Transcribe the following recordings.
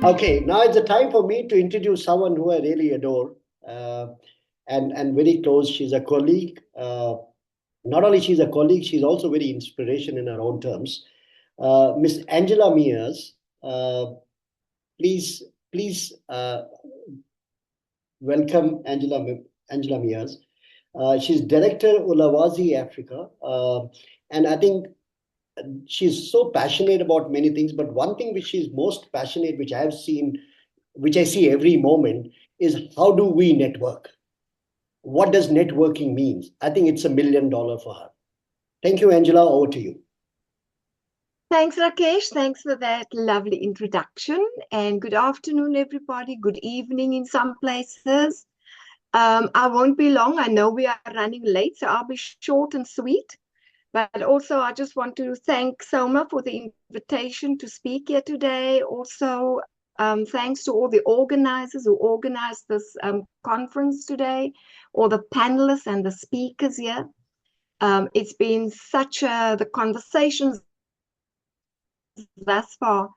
Okay, now it's the time for me to introduce someone who I really adore and very close. She's a colleague. Not only she's a colleague, she's also very inspiration in her own terms. Miss Angela Mears, uh, please, please welcome Angela Mears. She's director Ulwazi Africa, and I think she's so passionate about many things. But one thing which she's most passionate, which I have seen, which I see every moment, is how do we network? What does networking mean? I think it's $1 million for her. Thank you, Angela. Over to you. Thanks, Rakesh. Thanks for that lovely introduction. And good afternoon, everybody. Good evening in some places. I won't be long. I know we are running late, so I'll be short and sweet. But also, I just want to thank Soma for the invitation to speak here today. Also, thanks to all the organizers who organized this conference today, all the panelists and the speakers here. It's been the conversations thus far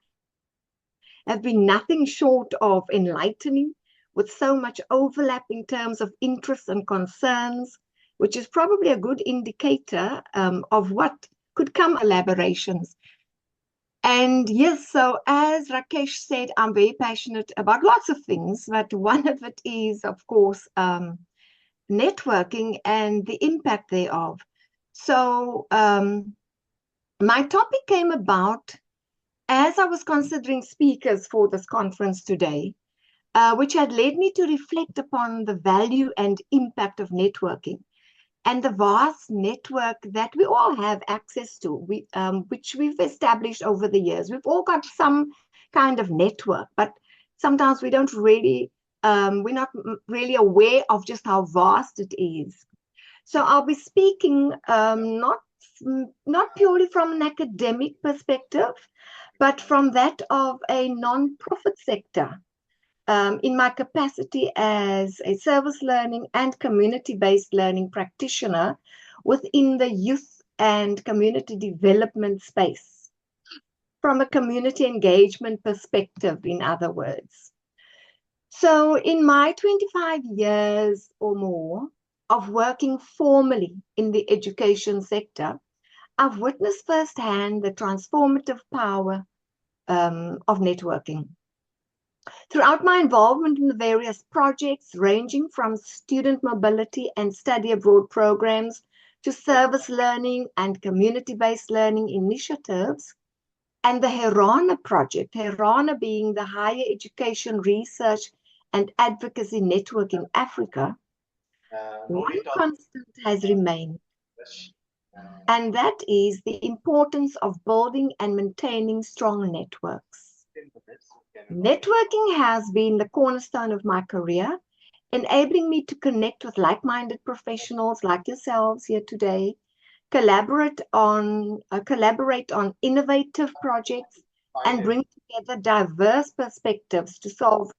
have been nothing short of enlightening, with so much overlap in terms of interests and concerns, which is probably a good indicator of what could come collaborations. And yes, so as Rakesh said, I'm very passionate about lots of things, but one of it is, of course, networking and the impact thereof. So my topic came about as I was considering speakers for this conference today, which had led me to reflect upon the value and impact of networking and the vast network that we all have access to, which we've established over the years. We've all got some kind of network, but sometimes we don't really, we're not really aware of just how vast it is. So I'll be speaking not purely from an academic perspective, but from that of a non-profit sector, in my capacity as a service learning and community-based learning practitioner within the youth and community development space, from a community engagement perspective, in other words. So in my 25 years or more of working formally in the education sector, I've witnessed firsthand the transformative power of networking. Throughout my involvement in the various projects ranging from student mobility and study abroad programs to service learning and community-based learning initiatives, and the Herana project, Herana being the Higher Education Research and Advocacy Network in Africa, one constant has remained, and that is the importance of building and maintaining strong networks. Networking has been the cornerstone of my career, enabling me to connect with like-minded professionals like yourselves here today, collaborate on innovative projects, and bring together diverse perspectives to solve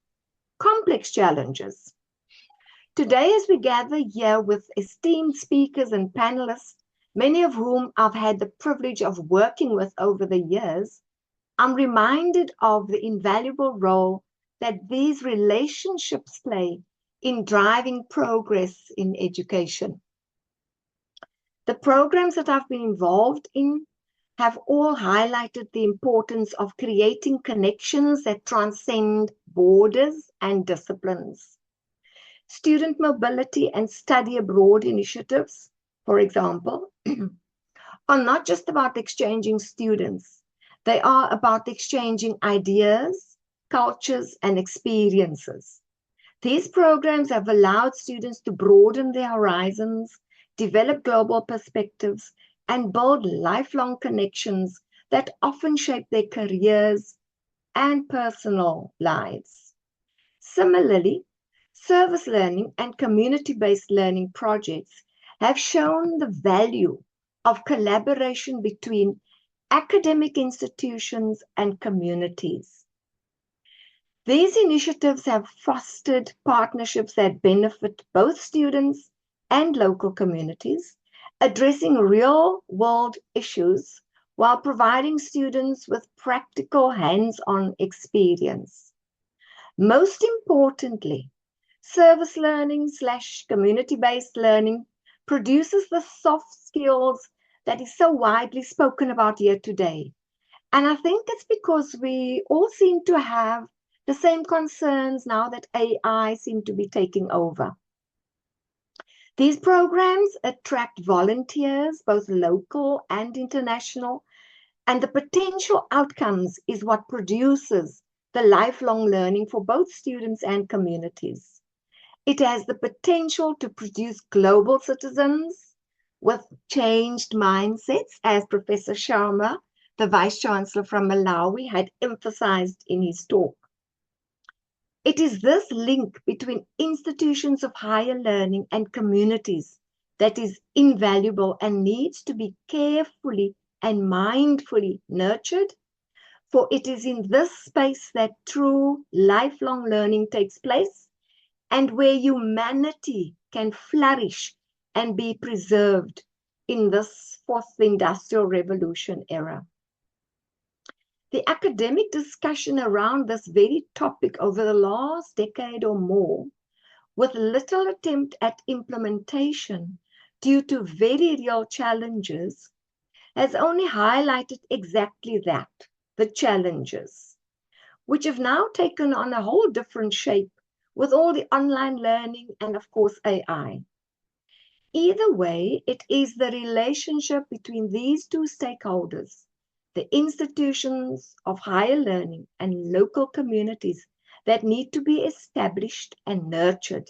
complex challenges. Today, as we gather here with esteemed speakers and panelists, many of whom I've had the privilege of working with over the years, I'm reminded of the invaluable role that these relationships play in driving progress in education. The programs that I've been involved in have all highlighted the importance of creating connections that transcend borders and disciplines. Student mobility and study abroad initiatives, for example, are not just about exchanging students. They are about exchanging ideas, cultures, and experiences. These programs have allowed students to broaden their horizons, develop global perspectives, and build lifelong connections that often shape their careers and personal lives. Similarly, service learning and community-based learning projects have shown the value of collaboration between academic institutions and communities. These initiatives have fostered partnerships that benefit both students and local communities, addressing real-world issues while providing students with practical hands-on experience. Most importantly, service learning / community-based learning produces the soft skills that is so widely spoken about here today. And I think it's because we all seem to have the same concerns now that AI seem to be taking over. These programs attract volunteers, both local and international, and the potential outcomes is what produces the lifelong learning for both students and communities. It has the potential to produce global citizens with changed mindsets, as Professor Sharma, the Vice Chancellor from Malawi, had emphasized in his talk. It is this link between institutions of higher learning and communities that is invaluable and needs to be carefully and mindfully nurtured, for it is in this space that true lifelong learning takes place and where humanity can flourish and be preserved in this fourth industrial revolution era. The academic discussion around this very topic over the last decade or more, with little attempt at implementation due to very real challenges, has only highlighted exactly that, the challenges, which have now taken on a whole different shape with all the online learning and, of course, AI. Either way, it is the relationship between these two stakeholders, the institutions of higher learning and local communities, that need to be established and nurtured.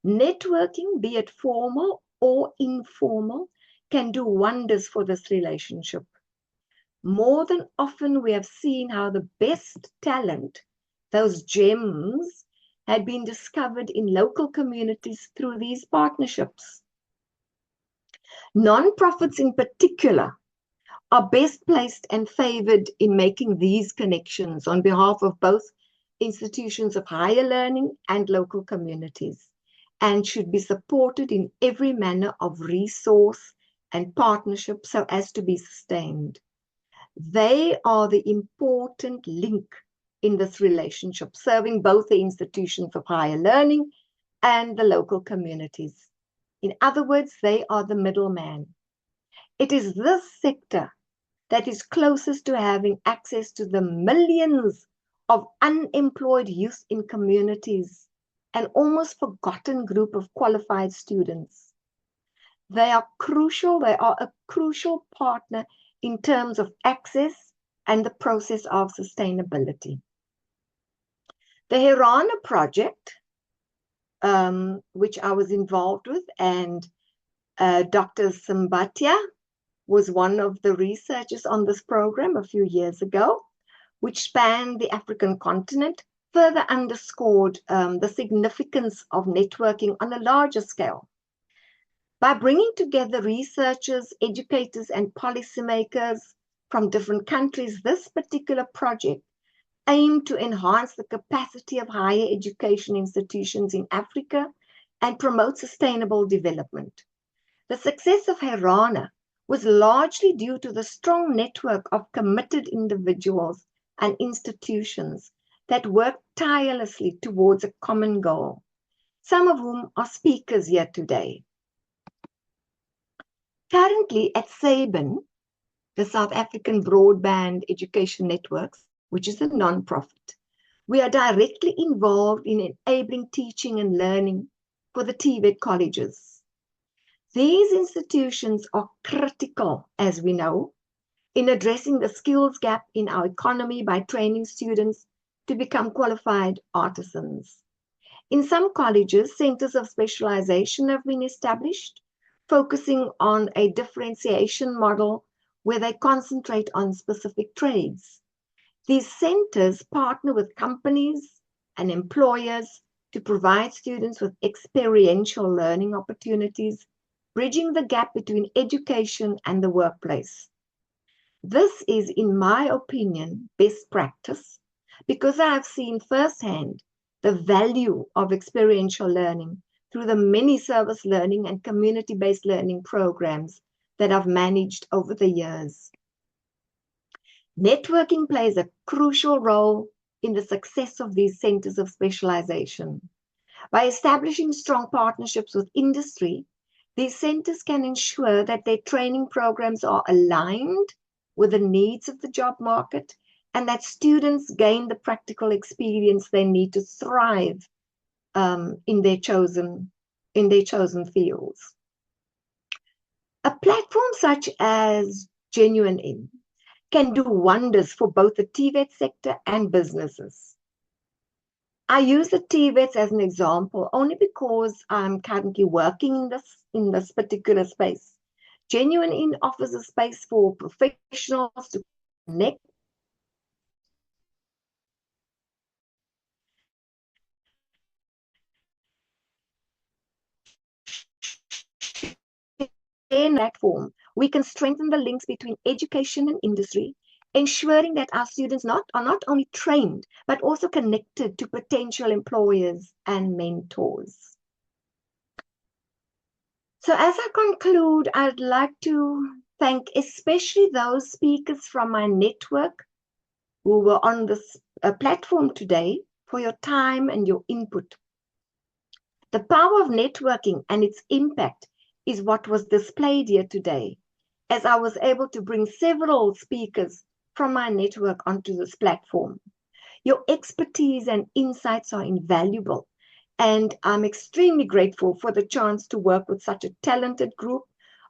Networking, be it formal or informal, can do wonders for this relationship. More than often, we have seen how the best talent, those gems, had been discovered in local communities through these partnerships. Non-profits in particular are best placed and favored in making these connections on behalf of both institutions of higher learning and local communities, and should be supported in every manner of resource and partnership so as to be sustained. They are the important link in this relationship, serving both the institutions of higher learning and the local communities. In other words, they are the middleman. It is this sector that is closest to having access to the millions of unemployed youth in communities, an almost forgotten group of qualified students. They are a crucial partner in terms of access and the process of sustainability. The Herana project, which I was involved with, and Dr. Simbatia was one of the researchers on this program a few years ago, which spanned the African continent, further underscored the significance of networking on a larger scale. By bringing together researchers, educators, and policymakers from different countries, this particular project aimed to enhance the capacity of higher education institutions in Africa and promote sustainable development. The success of Herana was largely due to the strong network of committed individuals and institutions that worked tirelessly towards a common goal, some of whom are speakers here today. Currently at SABIN, the South African Broadband Education Networks, which is a non-profit, we are directly involved in enabling teaching and learning for the TVET colleges. These institutions are critical, as we know, in addressing the skills gap in our economy by training students to become qualified artisans. In some colleges, centers of specialization have been established, focusing on a differentiation model where they concentrate on specific trades. These centers partner with companies and employers to provide students with experiential learning opportunities, bridging the gap between education and the workplace. This is, in my opinion, best practice because I have seen firsthand the value of experiential learning through the many service learning and community-based learning programs that I've managed over the years. Networking plays a crucial role in the success of these centers of specialization. By establishing strong partnerships with industry, these centers can ensure that their training programs are aligned with the needs of the job market and that students gain the practical experience they need to thrive in their chosen fields. A platform such as GenuineIN can do wonders for both the TVET sector and businesses. I use the TVETs as an example only because I'm currently working in this particular space. GenuineIN offers a space for professionals to connect platform. We can strengthen the links between education and industry, ensuring that our students are not only trained, but also connected to potential employers and mentors. So as I conclude, I'd like to thank especially those speakers from my network who were on this platform today for your time and your input. The power of networking and its impact is what was displayed here today, as I was able to bring several speakers from my network onto this platform. Your expertise and insights are invaluable, and I'm extremely grateful for the chance to work with such a talented group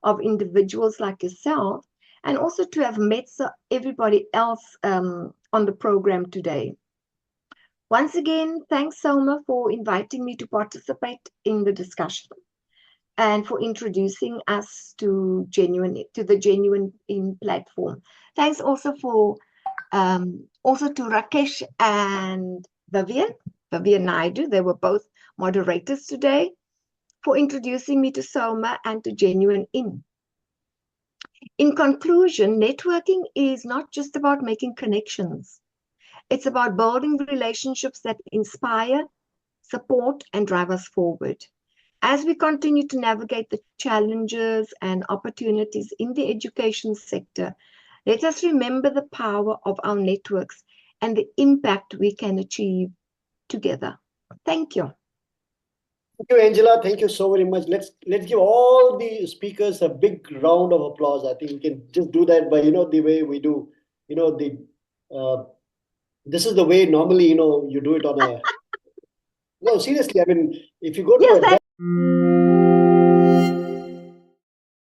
of individuals like yourself, and also to have met everybody else on the program today. Once again, thanks, Soma, for inviting me to participate in the discussion and for introducing us to the GenuineIN platform. Thanks also to Rakesh and Vivian Naidu. They were both moderators today, for introducing me to Soma and to GenuineIN. In conclusion, networking is not just about making connections. It's about building relationships that inspire, support, and drive us forward. As we continue to navigate the challenges and opportunities in the education sector, let us remember the power of our networks and the impact we can achieve together. Thank you. Thank you, Angela. Thank you so very much. Let's give all the speakers a big round of applause. I think we can just do that by the way we do. This is the way normally you do it on a. No, seriously. I mean, if you go to a